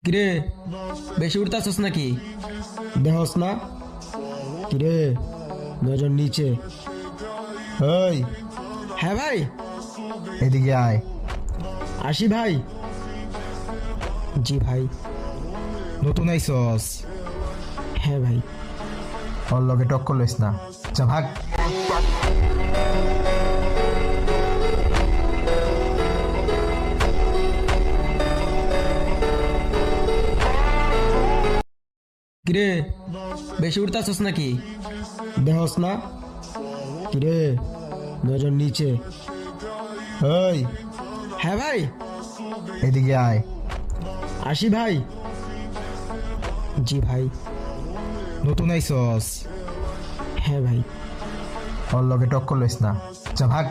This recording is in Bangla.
কিরে, বেশি উঠতাছস নাকি? দেহস না? কিরে, নজর নিচে। ওই, হ্যাঁ ভাই, এদিকে আয়। আসি ভাই। জি ভাই। নতুন আইসস, হ্যাঁ ভাই। ওর লগে টক্কর লইস না। যা ভাগ। কিরে, বেশি উঠতাছস নাকি? দেহস না? কিরে, নজর নিচে। ওই, হ্যাঁ ভাই, এদিকে আয়। আসি ভাই। জি ভাই। নতুন আইসস, হ্যাঁ ভাই। ওর লগে টক্কর লইস না। যা ভাগ।